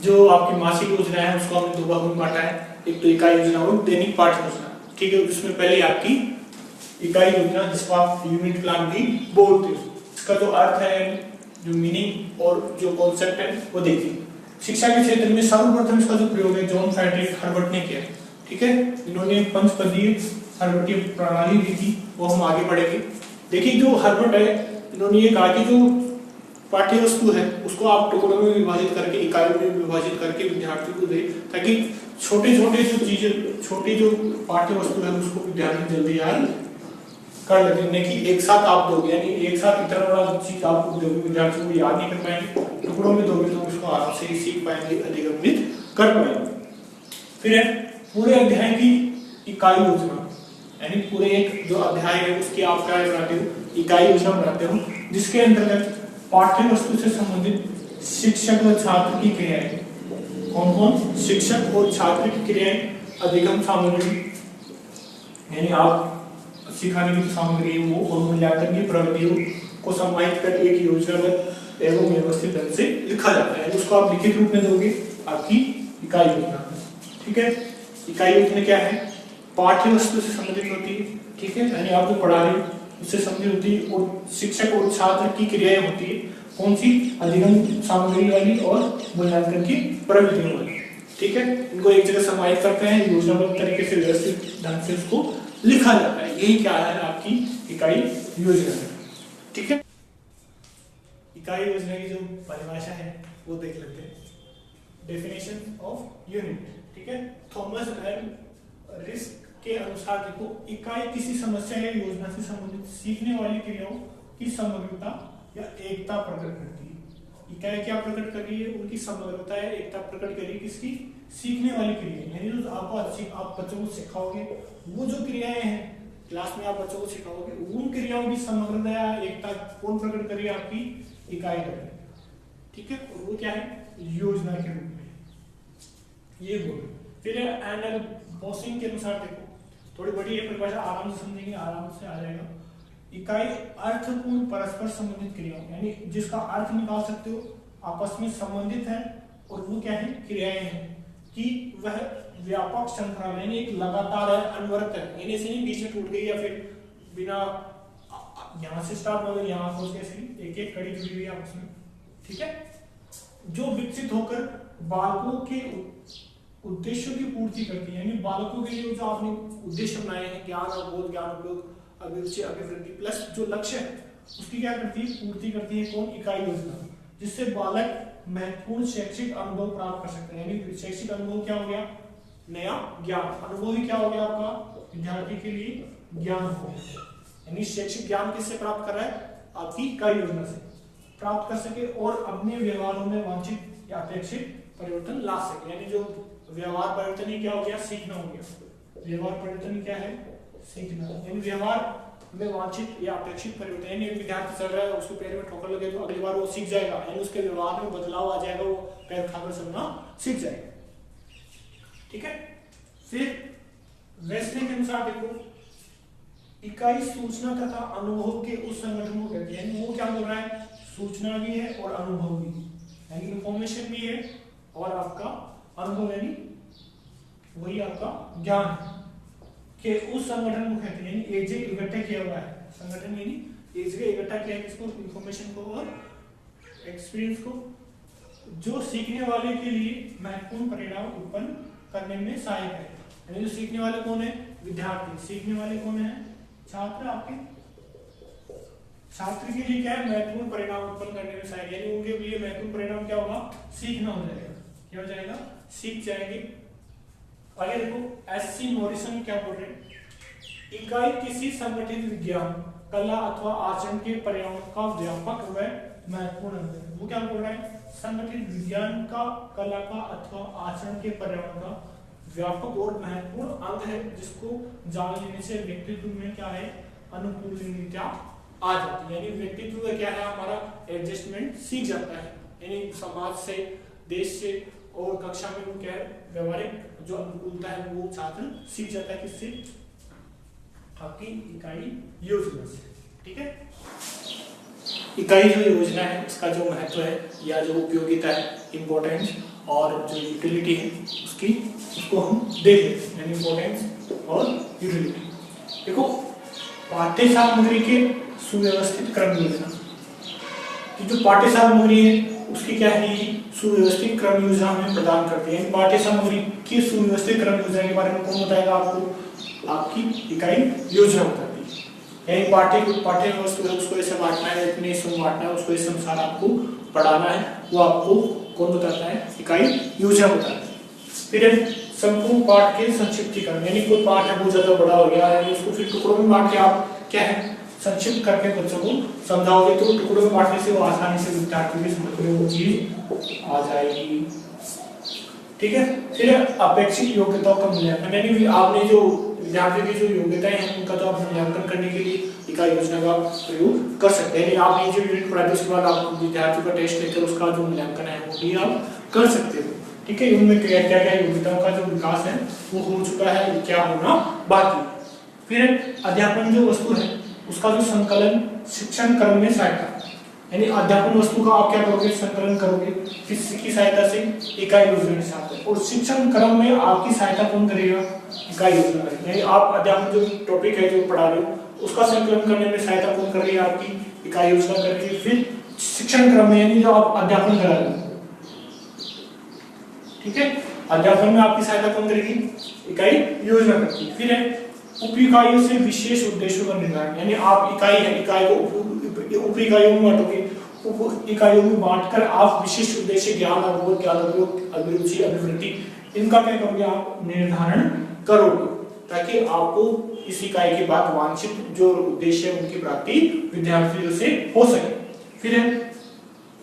जो आपकी मासिक योजना है उसको हमने दो भागों में बांटा है, एक तो इकाई योजना और दैनिक पाठ योजना। ठीक है, इसमें पहले आपकी इकाई योजना जिसको आप यूनिट प्लान भी बोलते हो, इसका जो अर्थ है, जो मीनिंग और जो कॉन्सेप्ट है वो देखिए। शिक्षा के क्षेत्र में सर्वप्रथम इसका जो प्रयोग है जॉन फ्रेडरिक हर्बर्ट ने किया। ठीक है, इन्होंने पंचपदीय हर्बर्टीय प्रणाली दी थी, वो हम आगे पढ़ेंगे। देखिए जो हर्बर्ट है, इन्होंने ये कहा कि जो पाठ्य वस्तु है उसको आप टुकड़ों में विभाजित करके, इकाइयों में विभाजित करके विद्यार्थी को दे, ताकि छोटे छोटे जो चीजें, छोटी जो पाठ्य वस्तु है उसको विद्यार्थी जल्दी याद कर लेते हैं कि एक साथ आप दोगे, यानी एक साथ इतना बड़ा चीज आप दोगे विद्यार्थी को याद नहीं कर पाएंगे, टुकड़ों में दोगे तो उसको आराम से ही सीख पाएंगे, अधिगमित कर पाएंगे। फिर है पूरे अध्याय की इकाई योजना, यानी पूरे एक जो अध्याय है उसकी आप क्या बनाते हो, इकाई योजना बनाते हो, जिसके अंतर्गत पाठ्य वस्तु से संबंधित शिक्षक और छात्र की क्रियाएं, कौन कौन शिक्षक और छात्र की क्रियाएं, अधिगम सामग्री यानी आप सिखाने की सामग्री वो और मूल्यांकन की प्रगतियों को समाहित कर एक योजनाबद्ध एवं व्यवस्थित ढंग से लिखा जाता है, उसको आप लिखित रूप में दोगे आपकी इकाई योजना। ठीक है, इकाई योजना क्या है, पाठ्य वस्तु से संबंधित होती है। ठीक है, यानी आप जो पढ़ा रहे हो उससे संबंधित होती है, और शिक्षक और छात्र की क्रियाएं होती है, कौन सी, अधिगम सामग्री वाली और मूल्यांकन की प्रगतियों वाली। ठीक है, इनको एक जगह समाहित करते हैं, योजनाबद्ध तरीके से व्यवस्थित ढंग से उसको लिखा जाता है, यही क्या है आपकी इकाई योजना है। ठीक है, इकाई योजना की जो परिभाषा है वो देख लेते हैं, डेफिनेशन ऑफ यूनिट। ठीक है, थॉमस एंड रिस्क के अनुसार देखो, इकाई किसी समस्या या योजना से संबंधित सीखने वाली क्रियाओं की समग्रता या एकता प्रकट करती है। इकाई क्या प्रकट कर रही है, उनकी समग्रता या एकता प्रकट कर रही है, किसकी, सीखने वाली क्रिया, यानी जो आप बच्चों को सिखाओगे वो जो क्रियाएं हैं क्लास में आप बच्चों को सिखाओगे, उन क्रियाओं की समग्रता या एकता कौन प्रकट करेगी, आपकी इकाई करेगी। ठीक है, और वो क्या है, योजना के रूप में ये बोलो। फिर एनएल बॉसिंग के अनुसार देखो, थोड़ी बड़ी है परिभाषा, आराम से समझेंगे, आराम से आ जाएगा। इकाई अर्थपूर्ण परस्पर संबंधित क्रियाओं, यानी जिसका अर्थ निकाल सकते हो, आपस में संबंधित है, और वो क्या है, क्रियाएं हैं, कि वह व्यापक श्रृंखला यानी एक लगातार है, अनवरत है, यानी ऐसे नहीं बीच में टूट गई या फिर बिना यहां से स्टार्ट हो गई यहां पहुंच के, ऐसे एक एक कड़ी जुड़ी हुई है आपस में। ठीक है, जो विकसित होकर बालकों के उद्देश्यों की पूर्ति करती है, यानी बालकों के लिए जो आपने उद्देश्य बनाए हैं, ज्ञान और बोध, ज्ञान उपयोग, अभिरुचि, अभिवृद्धि प्लस जो लक्ष्य है उसकी क्या करती है, पूर्ति करती है, कौन, इकाई योजना, जिससे बालक महत्वपूर्ण शैक्षिक अनुभव प्राप्त कर सकते हैं। यानी शैक्षिक अनुभव क्या हो गया, नया ज्ञान, अनुभव ही क्या हो गया आपका, विद्यार्थी के लिए ज्ञान हो गया, यानी शैक्षिक ज्ञान किससे प्राप्त कर रहा है, आपकी इकाई योजना से प्राप्त कर सके, और अपने व्यवहारों में वांछित या अपेक्षित परिवर्तन ला सके। यानी जो व्यवहार परिवर्तन ही क्या हो गया, सीखना हो गया, व्यवहार परिवर्तन क्या है, सीखना, यानी व्यवहार में वांछित या अपेक्षित परिवर्तन, यानी एक विद्यार्थी चल रहा है उसको पैर में ठोकर लगे तो अगली बार वो सीख जाएगा, यानी उसके व्यवहार में बदलाव आ जाएगा, वो पैर खाकर चलना सीख जाएगा। ठीक है, फिर वेस्ले के अनुसार देखो, इकाई सूचना तथा अनुभव के उस संगठन को कहते हैं, यानी वो क्या बोल रहा है, सूचना भी है और अनुभव भी, यानी इंफॉर्मेशन भी है और आपका अनुभव, यानी वही आपका ज्ञान है, के उस संगठन को कहते हैं, यानी एक जगह इकट्ठा किया हुआ है, संगठन यानी एक जगह इकट्ठा किया है, किसको, इंफॉर्मेशन को और एक्सपीरियंस को, जो सीखने वाले के लिए महत्वपूर्ण परिणाम उत्पन्न करने में सहायक है। यानी जो सीखने वाले कौन है, विद्यार्थी, सीखने वाले कौन है, छात्र, आपके छात्र के लिए क्या है, महत्वपूर्ण परिणाम उत्पन्न करने में सहायक, यानी उनके लिए महत्वपूर्ण परिणाम क्या होगा, सीखना हो जाएगा, क्या हो जाएगा, सीख जाएंगे। आगे देखो, एससी मॉरिसन क्या बोल रहे हैं, इकाई किसी संगठित विज्ञान, कला अथवा आचरण के पर्यावरण का व्यापक व महत्वपूर्ण अंग है। वो क्या बोल रहा है, संगठित विज्ञान का, कला का अथवा आचरण के पर्यावरण का व्यापक और महत्वपूर्ण अंग है, जिसको जान लेने से व्यक्तित्व में क्या है, अनुकूलता आ जाती है, यानी व्यक्तित्व क्या है, हमारा एडजस्टमेंट सीख जाता है, यानी समाज से, देश से और कक्षा में वो क्या है, व्यवहारिक जो अनुकूलता है वो छात्र सीख जाता है, किससे, आपकी इकाई योजना से। ठीक है। इकाई जो योजना है इसका जो महत्व है या जो उपयोगिता है, इम्पोर्टेंस और जो यूटिलिटी है उसको हम देख लेते हैं, इम्पोर्टेंस और यूटिलिटी। देखो, पाठ्य सामग्री के सुव्यवस्थित क्रम योजना, जो पाठ्य सामग्री है उसकी क्या है, सुव्यवस्थित क्रम योजना हमें प्रदान करती है। पाठ्य सामग्री की सुव्यवस्थित क्रम योजना के बारे में कौन बताएगा आपको, आपकी इकाई योजना बताती है। यानी पाठ्य वस्तु है उसको ऐसे बांटना है, इतने हिस्सों में बांटना है, उसको इस अनुसार आपको पढ़ाना है, वो आपको कौन बताता है, इकाई योजना बताता है। फिर संपूर्ण पाठ के संक्षिप्तीकरण, यानी कोई पाठ है बहुत ज्यादा बड़ा हो गया है, उसको फिर टुकड़ों में बांट के आप क्या है संक्षिप्त करके बच्चों को समझाओगे तो टुकड़ों में बांटने से वो आसानी से विद्यार्थी की समझ में वो चीज आ जाएगी। ठीक है। फिर अपेक्षित योग्यताओं का मूल्यांकन, यानी आपने जो विद्यार्थी की जो योग्यताएं हैं उनका तो आप मूल्यांकन करने के लिए इकाई योजना का प्रयोग कर सकते हैं। आपने जो यूनिट पढ़ाते उसके बाद आप विद्यार्थी का टेस्ट लेकर उसका जो मूल्यांकन है वो भी आप कर सकते हो। ठीक है। उनमें क्या क्या योग्यताओं का जो विकास है वो हो चुका है, क्या होना बाकी। फिर अध्यापन जो वस्तु है उसका जो संकलन शिक्षण क्रम में सहायता, यानी अध्यापन वस्तु का आप क्या करोगे, संकलन करोगे किसकी सहायता से, इकाई योजना के साथ। और शिक्षण क्रम में आपकी सहायता कौन करेगा, इकाई योजना करेगी। यानी आप अध्यापन जो टॉपिक है जो पढ़ा रहे हो उसका संकलन करने में सहायता कौन कर रही है, आपकी इकाई योजना कर रही है। फिर शिक्षण क्रम में यानी जो आप अध्यापन करा रहे हो, ठीक है, अध्यापन में आपकी सहायता कौन करेगी, इकाई योजना करती है। फिर है उप इकाइयों से विशेष उद्देश्यों का निर्धारण, यानी आप इकाई है, इकाई को उप इकाइयों में बांटोगे, उप इकाइयों में बांटकर आप विशिष्ट उद्देश्य ज्ञान, अवबोध, ज्ञान उपयोग, अभिरुचि, अभिवृत्ति, इनका क्या करोगे, आप निर्धारण करोगे ताकि आपको इस इकाई के बाद वांछित जो उद्देश्य है उनकी प्राप्ति विद्यार्थियों से हो सके। फिर है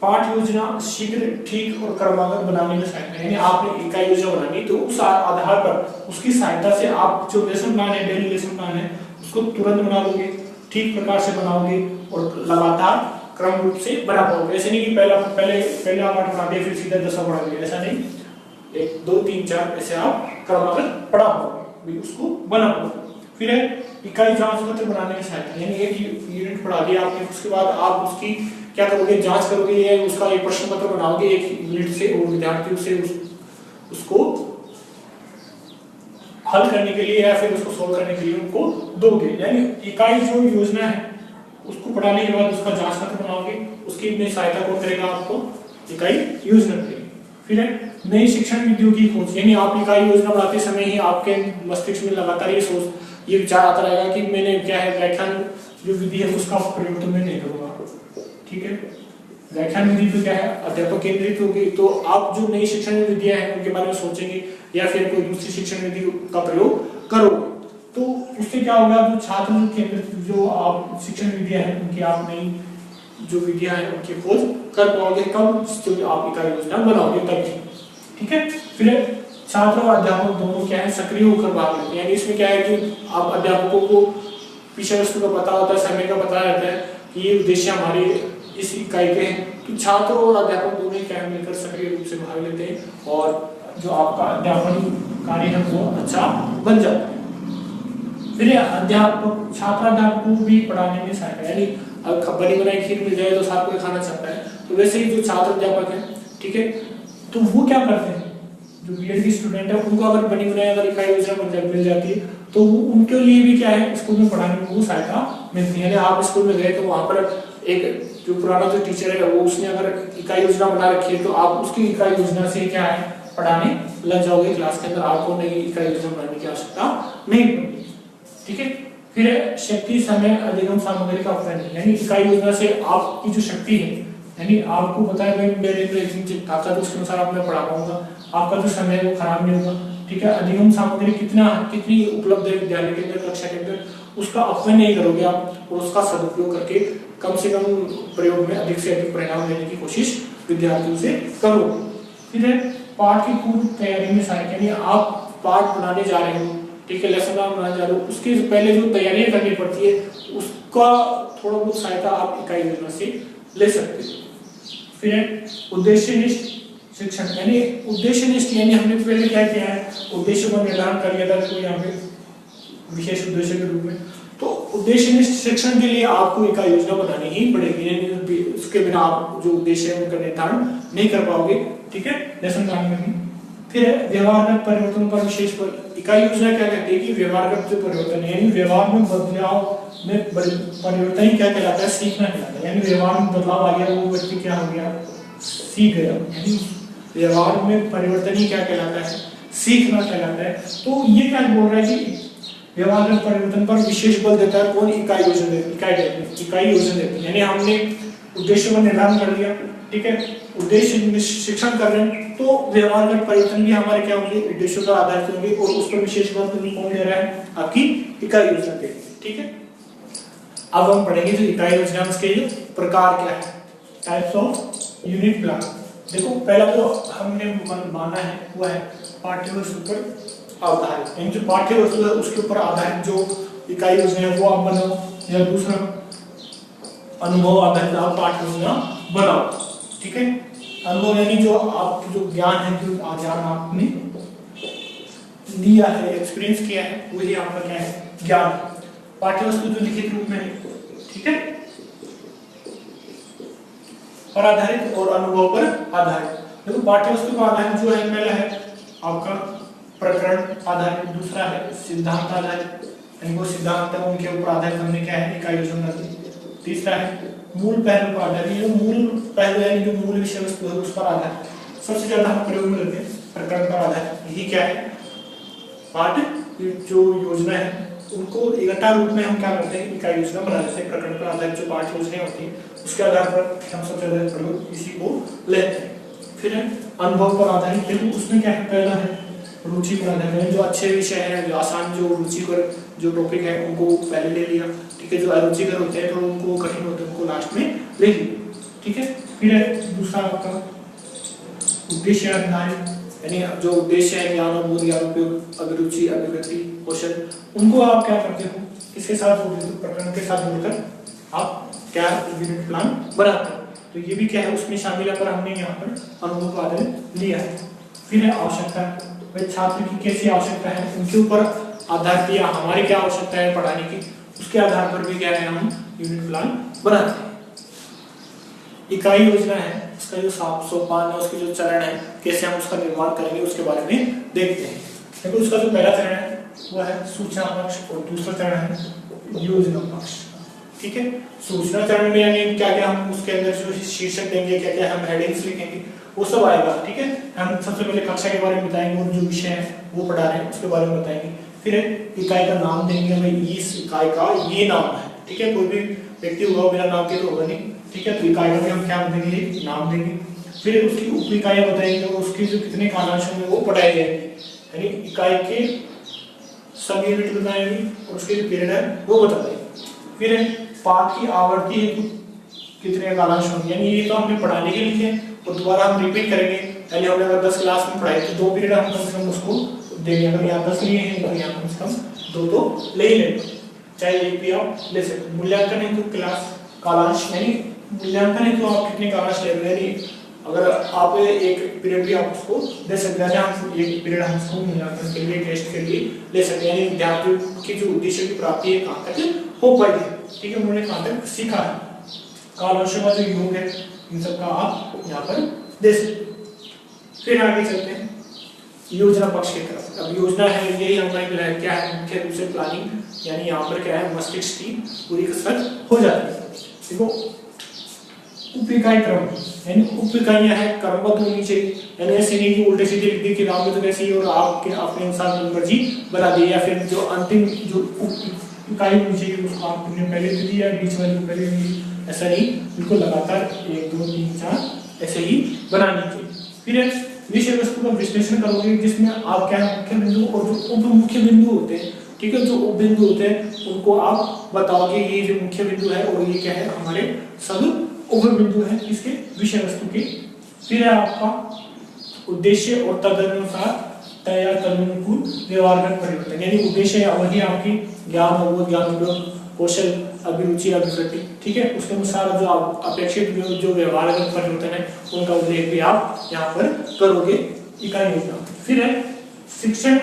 पाठ योजना शीघ्र, ठीक और क्रमागत बनाने में सहायता, यानी आपने इकाई योजना बनानी तो उस आधार पर उसकी सहायता से आप जो लेसन प्लान है, डेली लेसन प्लान है उसको तुरंत बना लोगे, ठीक प्रकार से बनाओगे और लगातार क्रम रूप से बना पाओगे। ऐसे नहीं कि पहले आप 8 पढ़ाते फिर सीधा 10 पढ़ा दोगे, ऐसा नहीं, 1 2 3 4 ऐसे आप क्रमागत पढ़ा पाओगे, उसको बना पाओगे। फिर है इकाई जांच पत्र बनाने में सहायता, यानी एक यूनिट पढ़ा दिया आपने उसके बाद आप उसकी क्या करोगे, जांच करोगे, या उसका एक प्रश्न पत्र बनाओगे एक यूनिट से और विद्यार्थियों से उसको हल करने के लिए या फिर उसको सोल्व करने के लिए उनको दोगे। यानी इकाई जो योजना है उसको पढ़ाने के बाद उसका जांच पत्र बनाओगे, उसकी इतनी सहायता कौन करेगा, आपको इकाई योजना करेगी। फिर है नई शिक्षण विधियों की खोज, यानी आप इकाई योजना बनाते समय ही आपके मस्तिष्क में लगातार ये विचार आता रहेगा कि मैंने क्या है व्याख्यान जो विधि है उसका प्रयोग तो मैं नहीं करूंगा। ठीक है, व्याख्यान विधि तो क्या है अध्यापक केंद्रित होगी, तो आप जो नई शिक्षण विधियां हैं उनके बारे में सोचेंगे या फिर कोई दूसरी शिक्षण विधि का प्रयोग करोगे, तो उससे क्या होगा, जो छात्र केंद्रित जो आप शिक्षण विधियां हैं उनकी आप नई जो विधियां हैं उनकी खोज कर पाओगे, कब जब आप इकाई योजना बनाओगे तभी। ठीक है। फिर छात्र और अध्यापक दोनों क्या है सक्रिय होकर भाग लेते हैं, यानी इसमें क्या है कि आप अध्यापकों को विषय वस्तु का पता होता है, समय का पता रहता है कि ये उद्देश्य हमारे इस इकाई के हैं, तो छात्र और अध्यापक दोनों क्या मिलकर सक्रिय रूप से भाग लेते हैं और जो आपका अध्यापन कार्य है वो अच्छा बन जाता है। फिर अध्यापक छात्र अध्यापकों को भी पढ़ाने में सहायता, यानी बनी बनाई खीर मिल जाए तो साथ कोई खाना चाहता है, तो वैसे ही जो छात्र अध्यापक है, ठीक है, तो वो क्या करते हैं, जो बीएड की स्टूडेंट है उनको अगर बनी बनाई अगर इकाई योजना मिल जाती है तो उनके लिए भी क्या है स्कूल में पढ़ाने में वो सहायता मिलती है। आप स्कूल में गए तो वहां पर एक जो पुराना जो टीचर है वो उसने अगर इकाई योजना बना रखी है तो आप उसकी इकाई योजना से क्या है पढ़ाने लग जाओगे क्लास के अंदर, आपको नई इकाई योजना बनाने की आवश्यकता नहीं पड़ेगी। ठीक है। फिर शक्ति समय अधिगम सामग्री का अपव्यय, यानी इकाई योजना से आपकी जो शक्ति है, यानी आपको पता है भाई मेरे ताकत उसके अनुसार आप मैं पढ़ा पाऊंगा, आपका जो समय है वो खराब नहीं होगा। ठीक है। अधिगम सामग्री कितनी उपलब्ध है विद्यालय के अंदर, कक्षा के अंदर, उसका अपव्यय नहीं करोगे आप और उसका सदुपयोग करके कम से कम प्रयोग में अधिक से अधिक परिणाम लेने की कोशिश विद्यार्थियों से करोगे। फिर है पाठ की पूर्व तैयारी में सहायक, यानी आप पाठ बनाने जा रहे हो, ठीक है, लेसन प्लान बनाने जा रहे हो, उसके पहले जो तैयारियां करनी पड़ती है उसका थोड़ा बहुत सहायता आप इकाई योजना से ले सकते हो। फिर है उद्देश्यनिष्ठ शिक्षण, यानी उद्देश्यनिष्ठ, यानी हमने पहले क्या किया है उद्देश्य को निर्धारण कर लिया था, तो यहाँ पे विशेष उद्देश्य के रूप में, तो उद्देश्य निष्ठ शिक्षण के लिए आपको इकाई योजना बनानी ही पड़ेगी, यानी उसके बिना आप जो उद्देश्य है उनका निर्धारण नहीं कर पाओगे। ठीक है, लेसन 9 में। फिर व्यवहारगत परिवर्तन पर विशेष पर इकाई योजना क्या कहती है कि व्यवहारगत जो परिवर्तन है, यानी व्यवहार में बदलाव में परिवर्तन ही क्या कहलाता है, सीखना कहलाता है। यानी व्यवहार में बदलाव आ गया, वो व्यक्ति क्या हो गया, सीख गया। यानी व्यवहार में परिवर्तन ही क्या कहलाता है, सीखना कहलाता है। तो ये क्या बोल रहा है कि व्यवहारगत परिवर्तन पर विशेष बल देता है कौन, इकाई योजना देती, इकाई योजना देती है। यानी हमने उद्देश्य का निर्धारण कर लिया, ठीक है, उद्देश्य शिक्षण कर रहे हैं, तो व्यवहारगत परिवर्तन भी हमारे क्या होंगे, उद्देश्यों का आधार होंगे, और उस पर विशेष बल कौन दे रहा है, आपकी इकाई योजना दे। ठीक है, अब हम पढ़ेंगे जो इकाई योजना उसके प्रकार क्या है, टाइप्स ऑफ यूनिट प्लान। देखो पहला तो हमने माना है वो है पाठ्य वस्तु पर आधारित, यानी जो पाठ्य वस्तु है उसके ऊपर आधारित जो इकाई योजना है वो आप बनाओ, या दूसरा अनुभव आधारित आप पाठ्य योजना बनाओ। ठीक है, अनुभव यानी जो आपकी जो ज्ञान है, जो ज्ञान आपने लिया है, एक्सपीरियंस किया है, वही आपका क्या है, ज्ञान। पाठ्य वस्तु जो लिखित रूप में है, ठीक है, पर आधारित और अनुभव पर आधारित। देखो पाठ्य वस्तु पर आधारित जो है, पहला है आपका प्रकरण आधारित, दूसरा है सिद्धांत आधारित, यानी वो सिद्धांत है उनके ऊपर आधारित हमने क्या है, इकाई योजना बनाई। तीसरा है मूल पहलू पर आधारित, जो मूल पहलू यानी जो मूल विषय वस्तु है उस पर आधारित, सबसे ज्यादा हम प्रयोग में लेते हैं प्रकरण पर आधारित। यही क्या है, पाठ्य जो योजना है उनको इकट्ठा रूप में हम क्या करते हैं, इकाई योजना बना देते हैं। प्रकरण पर आधारित जो पाठ्य योजना होती है उसके आधार पर हम सबसे ज्यादा प्रयोग इसी को लेते हैं। फिर अनुभव पर आधारित, देखो उसमें क्या है, पहला है रुचि पर आधारित, जो अच्छे विषय है, जो आसान, जो रुचिकर जो टॉपिक है उनको पहले ले लिया। ठीक है, जो अरुचिकर होते हैं तो उनको कठिन होते हैं उनको लास्ट में ले लिया। ठीक है, फिर दूसरा आपका उद्देश्य आधारित, यानी जो उद्देश्य है ज्ञान और बोध, ज्ञान उपयोग, अभिरुचि, अभिव्यक्ति, कौशल, उनको आप क्या करते हो, किसके साथ जोड़ते हो, प्रकरण के साथ जोड़कर आप क्या यूनिट प्लान बनाते हो। तो ये भी क्या है उसमें शामिल है, पर हमने यहाँ पर अनुभव को आधारित लिया है। फिर है आवश्यकता, भाई छात्र की कैसी आवश्यकता है उनके ऊपर आधार दिया, हमारी क्या आवश्यकता है पढ़ाने की, उसके आधार पर भी क्या है हम यूनिट प्लान बनाते हैं। इकाई योजना है, उसका जो सोपान है, उसके जो चरण है, कैसे हम उसका निर्माण करेंगे उसके बारे में देखते हैं। देखो उसका जो पहला चरण है वो है सूचना पक्ष, और दूसरा चरण है योजना पक्ष। ठीक है, सूचना चरण में यानी क्या क्या हम उसके अंदर जो शीर्षक देंगे, क्या क्या हम हेडिंग्स लिखेंगे, वो सब आएगा। ठीक है, हम सबसे पहले कक्षा के बारे में बताएंगे और जो विषय है वो पढ़ा रहे हैं उसके बारे में बताएंगे। फिर इकाई का नाम देंगे, भाई इस इकाई का ये नाम है। ठीक है, कोई भी व्यक्ति होगा बिना नाम के तो होगा नहीं। ठीक है, तो इकाई का भी हम क्या देंगे, नाम देंगे। फिर उसकी उप इकाइयां बताएंगे और उसके जो कितने कालांश होंगे वो पढ़ाए जाएंगे, यानी इकाई के सब यूनिट बताएंगे और उसके जो पीरियड है वो बता देंगे। फिर पाठ की आवर्ती है कितने कालांश होंगे, यानी ये तो हमने पढ़ाने के लिए और दोबारा हम रिपीट करेंगे। यानी हमने अगर 10 क्लास में पढ़ाई तो 2 पीरियड हम कम से कम उसको देंगे। अगर यहाँ 10 लिए हैं तो यहाँ कम से कम 2 तो ले ही लेंगे, चाहे एक भी आप ले सकते। मूल्यांकन है तो क्लास कालांश, यानी मूल्यांकन है तो आप कितने कालांश ले रहे हैं, अगर आप एक पीरियड भी आप उसको दे सकते हैं। हम एक पीरियड हम उसको मूल्यांकन के लिए, टेस्ट के लिए ले सकते हैं, यानी विद्यार्थियों की जो उद्देश्य की प्राप्ति है कहाँ तक हो पाई है। ठीक है, उन्होंने कहाँ तक सीखा है, कालांशों का जो योग है इन सब का आप यहाँ पर दे सकते। फिर आगे चलते हैं योजना पक्ष की तरफ। अब योजना है यही हमारे क्या है, मुख्य रूप से प्लानिंग, यानी यहाँ पर क्या है मस्तिष्क की पूरी कसरत हो जाती है। देखो उप इकाई क्रम, यानी उप इकाइयां हैं क्रमबद्ध होनी चाहिए, यानी ऐसे नहीं कि उल्टे सीधे लिख दी किताब में तो वैसे ही और आपके अपने अनुसार मर्जी बना दी, या फिर जो अंतिम जो उप इकाई होनी चाहिए उसको आपने पहले दे दिया, बीच वाली को पहले दी, ऐसा नहीं, बिल्कुल लगातार 1 2 3 4 ऐसे ही बनानी चाहिए। फिर विषय वस्तु का विश्लेषण करोगे जिसमें आप क्या मुख्य बिंदु और जो उप मुख्य बिंदु होते हैं, ठीक है, जो उप बिंदु होते हैं उनको आप बताओगे ये जो मुख्य बिंदु है और ये क्या है हमारे सब उप बिंदु है इसके विषय वस्तु के। फिर है आपका उद्देश्य और तदनुसार तैयार तदनुकूल व्यवहारगत परिवर्तन, यानी उद्देश्य वही आपकी ज्ञान और ज्ञान कौशल, अभिरुचि, अभिव्यक्ति। ठीक है, उसके अनुसार जो अपेक्षित जो व्यवहारगत परिवर्तन है उनका उल्लेख भी आप यहाँ पर करोगे इकाई योजना। फिर है शिक्षण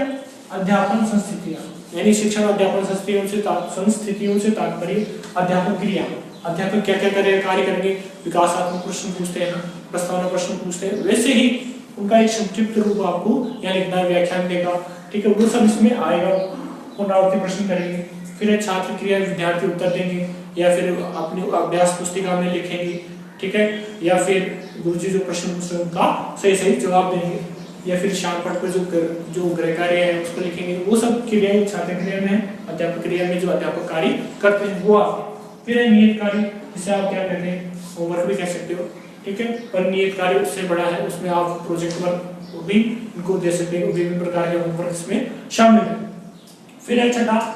अध्यापन संस्थितियां, यानी शिक्षण अध्यापन संस्थितियों से तात्पर्य अध्यापन क्रिया, अध्यापक क्या क्या करेगा, कार्य करेंगे, विकासात्मक प्रश्न पूछते हैं, प्रस्तावना प्रश्न पूछते हैं, वैसे ही उनका एक संक्षिप्त रूप आपको यहाँ लिखना, व्याख्यान देगा, ठीक है, वो सब इसमें आएगा, पुनरावृत्ति प्रश्न करेंगे, फिर छात्र क्रिया, विद्यार्थी उत्तर देंगे या फिर अपनी अभ्यास पुस्तिका में लिखेंगे, ठीक है, या फिर गुरुजी जो प्रश्न पूछ रहे हैं उनका सही जवाब देंगे, या फिर शाम पट पर जो गृह कार्य है उसको लिखेंगे। वो सब क्रियाएं छात्र क्रिया में, अध्यापक क्रिया में जो अध्यापक कार्य करते हैं वो आप। फिर है नियत कार्य, जिसे आप क्या कहते हैं, होमवर्क भी कह सकते हो, ठीक है, पर नियत कार्य उससे बड़ा है, उसमें आप प्रोजेक्ट वर्क भी उनको दे सकते हो, विभिन्न प्रकार के होमवर्क इसमें शामिल है। फिर है छठा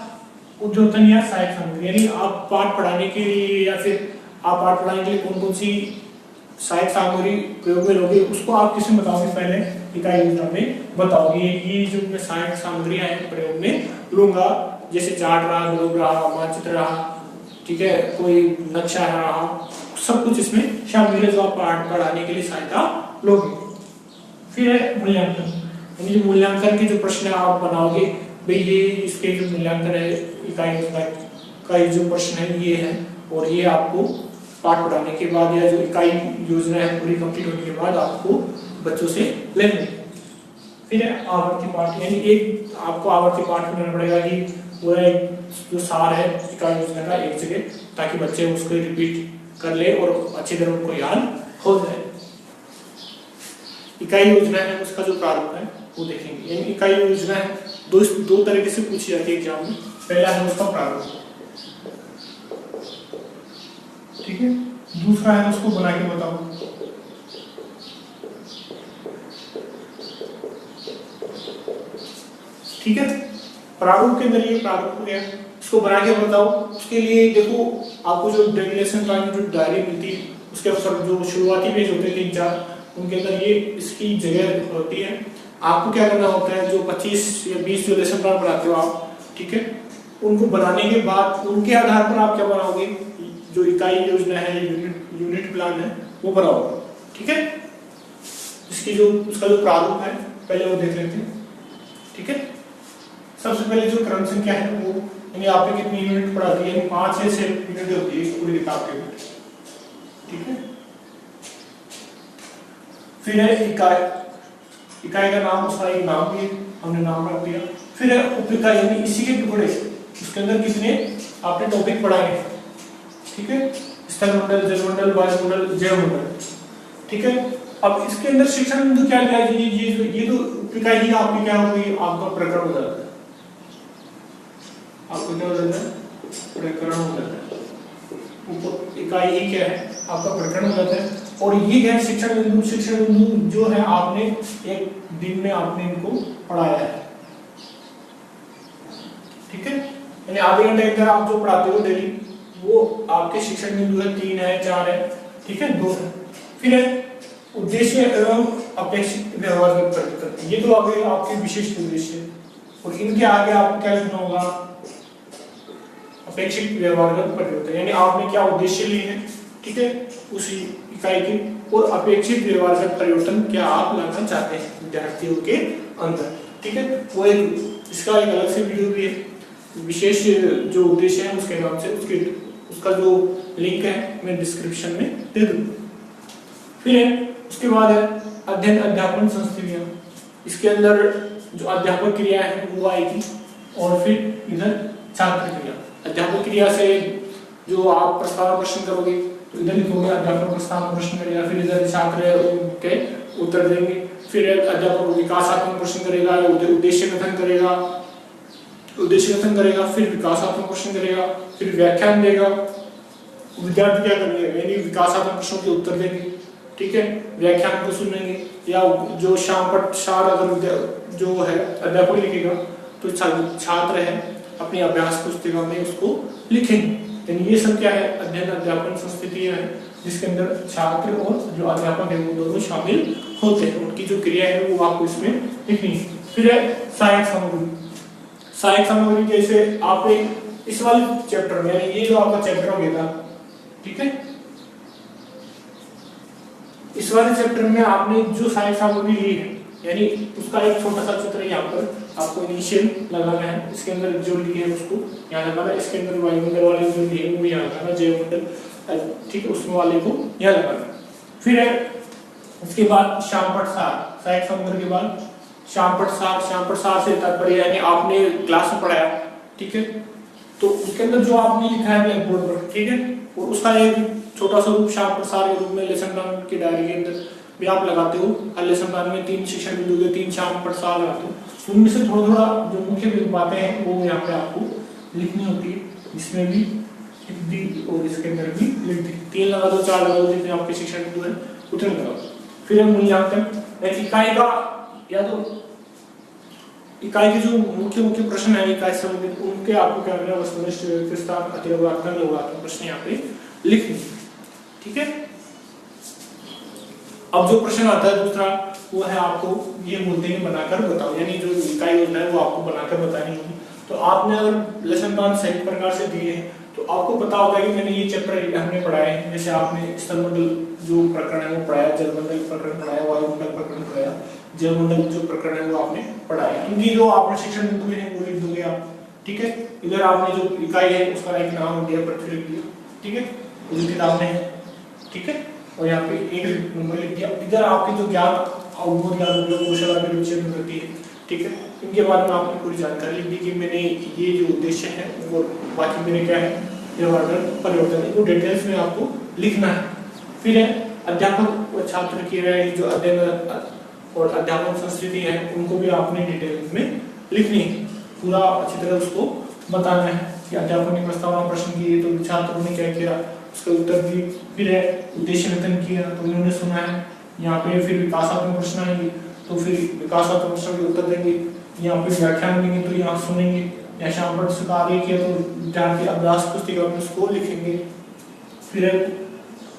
उद्योतन या सहायक सामग्री, यानी आप पाठ पढ़ाने के लिए या फिर आप पाठ पढ़ाने के लिए कौन कौन सी सहायक सामग्री प्रयोग में लोगे, उसको आप किसमें बताओगे, पहले इकाई योजना में बताओगे। ये जो मैं सहायक सामग्रियां हैं प्रयोग में लूंगा, जैसे चार्ट रहा, ग्लोब रहा, मानचित्र रहा, ठीक है, कोई नक्शा रहा, सब कुछ इसमें शामिल है जो आप पाठ पढ़ाने के लिए सहायता लोगे। फिर है मूल्यांकन, यानी जो मूल्यांकन के जो प्रश्न आप बनाओगे, भाई ये इसके जो मूल्यांकन है इकाई योजना का जो प्रश्न है ये है, और ये आपको पाठ पढ़ाने के बाद या जो इकाई योजना है पूरी कंप्लीट होने के बाद आपको बच्चों से लेंगे। फिर है आवर्ती पाठ, यानी एक आपको आवर्ती पाठ बनाना पड़ेगा कि पूरा जो सार है इकाई योजना का एक जगह, ताकि बच्चे उसको रिपीट कर ले और अच्छी तरह उनको याद हो जाए। इकाई योजना है उसका जो प्रारूप है वो देखेंगे, यानी इकाई योजना है दो तरीके से पूछी जाती है एग्जाम में। पहला है उसका प्रारूप, ठीक है, दूसरा है उसको बना के बताओ, ठीक है। प्रारूप के अंदर ये प्रारूप हो गया, इसको बना के बताओ। उसके लिए देखो आपको जो डेफिनेशन का जो डायरी मिलती है उसके ऊपर जो शुरुआती पेज होते हैं 3-4, उनके अंदर ये इसकी जगह होती है। आपको क्या करना होता है, जो 25 या 20 जो लेसन प्लान बनाते हो आप, ठीक है, उनको बनाने के बाद उनके आधार पर आप क्या बनाओगे, जो इकाई योजना है, यूनिट प्लान है वो बनाओगे, ठीक है। इसकी जो उसका जो प्रारूप है पहले वो देख लेते हैं, ठीक है। सबसे पहले जो क्रम संख्या है वो, यानी आपने कितनी यूनिट पढ़ा दी है, 5 से 6 यूनिट होती है पूरी किताब के अंदर, ठीक है। फिर है इकाई का नाम, उसका एक नाम भी हमने नाम रख दिया। फिर है उपइकाई, यानी इसी के टुकड़े, उसके अंदर कितने आपने टॉपिक पढ़ाए, ठीक है, स्थल मंडल, जल मंडल, वायुमंडल, जैव मंडल, ठीक है। अब इसके अंदर शिक्षण बिंदु क्या लिया, ये तो उपइकाई ही आपकी क्या होगी, आपका प्रकरण हो जाता है, आपको क्या हो जाता है, प्रकरण हो जाता है। इकाई ही क्या है, आपका प्रकरण हो जाता है। और ये क्या है, शिक्षण बिंदु जो है आपने एक दिन में आपने इनको पढ़ाया है, ठीक है, यानी आधे घंटे के अंदर आप जो पढ़ाते हो डेली वो आपके शिक्षण बिंदु है, 3 है, 4 है, ठीक है, 2 है। फिर है उद्देश्य एवं अपेक्षित व्यवहार परिवर्तन, ये तो आगे आपके विशिष्ट उद्देश्य, और इनके आगे आपको क्या लिखना होगा, अपेक्षित व्यवहारगत परिवर्तन, यानी आपने क्या उद्देश्य लिए हैं, ठीक है, उसी इकाई के, और अपेक्षित व्यवहारगत परिवर्तन क्या आप लाना चाहते हैं विद्यार्थियों के अंदर, ठीक है। वो एक इसका एक अलग से वीडियो भी है, विशेष जो उद्देश्य है उसके नाम से, उसका जो लिंक है मैं डिस्क्रिप्शन में दे दूंगा। फिर उसके बाद है अध्ययन अध्यापन संस्थितियां, इसके अंदर जो अध्यापक क्रिया है वो आएगी, और फिर इधर छात्र क्रिया। अध्यापक क्रिया से जो आप प्रस्ताव प्रश्न करोगे तो इधर लिखोगे अध्यापक प्रस्ताव प्रश्न करेगा, फिर इधर छात्र उनके उत्तर देंगे, फिर अध्यापक विकासात्मक प्रश्न करेगा, उद्देश्य कथन करेगा, फिर विकासात्मक प्रश्न करेगा, फिर व्याख्यान देगा, विद्यार्थी क्या करेंगे, यानी विकासात्मक प्रश्नों के उत्तर देंगे, ठीक है, व्याख्यान को सुनेंगे, या जो शाम पट सार अगर जो है अध्यापक लिखेगा तो छात्र है अपनी अभ्यास पुस्तिका में उसको लिखेंगे। यानी ये सब क्या है, अध्ययन अध्यापन संस्थितियां हैं, जिसके अंदर छात्र और जो अध्यापक है वो दोनों शामिल होते हैं, उनकी जो क्रिया है वो आपको इसमें लिखनी है। फिर है सहायक सामग्री। सहायक सामग्री जैसे आपने इस वाले चैप्टर में, ये जो आपका चैप्टर हो गया था, ठीक है, इस वाले चैप्टर में आपने जो सहायक सामग्री ली है यानी उसका एक छोटा सा चित्र यहाँ पर आपको इनिशियल लगाना है, इसके अंदर जो लिखे है उसको यहाँ लगाना है, इसके अंदर वायुमंडल वाले जो लिखे हैं वो यहाँ लगाना, जैवमंडल ठीक है उसमें वाले को यहाँ लगाना। फिर है इसके बाद श्यामपट्ट सार, सहायक समुद्र के बाद श्यामपट्ट सार। श्यामपट्ट सार से तात्पर्य यानी आपने क्लास में पढ़ाया, ठीक है, तो उसके अंदर जो आपने लिखा है ब्लैक बोर्ड पर, ठीक है, और उसका एक छोटा सा रूप श्यामपट्ट सार के रूप में लेसन प्लान की डायरी के अंदर भी आप लगाते हो। हर लेसन प्लान में 3 शिक्षण बिंदु के 3 श्यामपट्ट सार लगाते हो। उनमें से थोड़ा थोड़ा जो मुख्य बातें हैं वो यहाँ पे आपको लिखनी होती है, इसमें भी लिख दी और इसके अंदर भी लिख दी। 3 लगा दो, 4 लगा दो, जितने आपके शिक्षण बिंदु है उतने लगाओ। फिर मूल्यांकन इकाई का या तो इकाई के जो मुख्य प्रश्न है इकाई से संबंधित उनके आपको क्या करना है, वस्तुनिष्ठ, व्यक्तिस्थान, अतिरेकात्मक, लोकात्मक प्रश्न यहाँ पे लिखने, ठीक है। अब जो प्रश्न आता है दूसरा वो है आपको ये बोलते हैं बनाकर बताओ, यानी जो इकाई योजना है वो आपको बनाकर बतानी होगी। तो आपने अगर लेसन प्लान सही प्रकार से दिए हैं तो आपको पता होगा कि मैंने ये चैप्टर हमने पढ़ाए हैं, जैसे आपने स्थलमंडल जो प्रकरण है वो पढ़ाया, जलमंडल प्रकरण पढ़ाया, वायुमंडल प्रकरण पढ़ाया, जलमंडल जो प्रकरण है वो आपने पढ़ाया। इनकी जो आपने शिक्षण बिंदु है वो लिख दोगे आप, ठीक है। इधर आपने जो इकाई है उसका एक नाम दिया, पृथ्वी लिख दिया, ठीक है, उनके नाम है, ठीक है, और यहाँ पे एक नंबर लिख दिया। इधर आपके जो ज्ञान अवबोध ज्ञान कौशल होती है, ठीक है, इनके बारे में आपने पूरी जानकारी लिख दी कि मैंने ये जो उद्देश्य है वो बाकी मैंने क्या है परिवर्तन इनको डिटेल्स में आपको लिखना है। फिर है अध्यापक और छात्र की जो अध्ययन और अध्यापन संस्कृति है उनको भी आपने डिटेल्स में लिखनी है, पूरा अच्छी तरह उसको बताना है कि अध्यापन ने प्रस्तावना प्रश्न किए तो छात्रों ने क्या किया उसका उत्तर दिए। फिर है उद्देश्य कथन किया तो उन्होंने सुना है, यहाँ पे फिर विकासात्मक प्रश्न आएंगे तो फिर विकासात्मक प्रश्न के उत्तर देंगे, यहाँ पे व्याख्यान देंगे तो यहाँ सुनेंगे, या श्यामपट्ट से आगे किया तो विद्यार्थी अभ्यास पुस्तिका में उसको लिखेंगे। फिर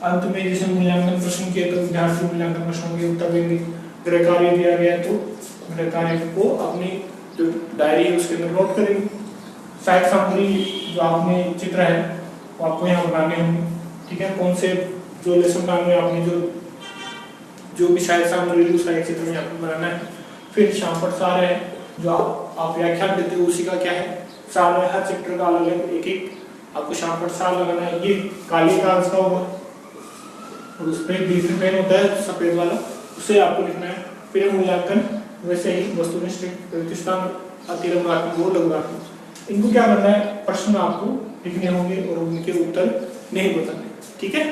अंत में जैसे मूल्यांकन प्रश्न किया तो विद्यार्थी मूल्यांकन प्रश्नों के उत्तर देंगे। गृह कार्य दिया गया तो गृह कार्य को अपनी जो डायरी है उसके अंदर नोट करेंगे। सहायक सामग्री जो आपने चित्र है वो आपको यहाँ बनाने होंगे, ठीक है, कौन से जो लेसन प्लान में आपने जो भी सहायक सामग्री उसका एक चित्र में आपको बनाना है। फिर श्यामपट्ट सार है जो आप व्याख्यान देते हो उसी का क्या है सार है, हर चैप्टर का अलग अलग एक एक आपको श्यामपट्ट सार लगाना है। ये काली कागज का होगा और उस पर ग्रीन पेन होता है सफेद वाला, उसे आपको लिखना है। फिर मूल्यांकन वैसे ही वस्तुनिष्ठ, प्रतिष्ठान, अतिरेकात्मक, वो लघुगात्मक, इनको क्या करना है प्रश्न आपको लिखने होंगे और उनके उत्तर नहीं बताने, ठीक है।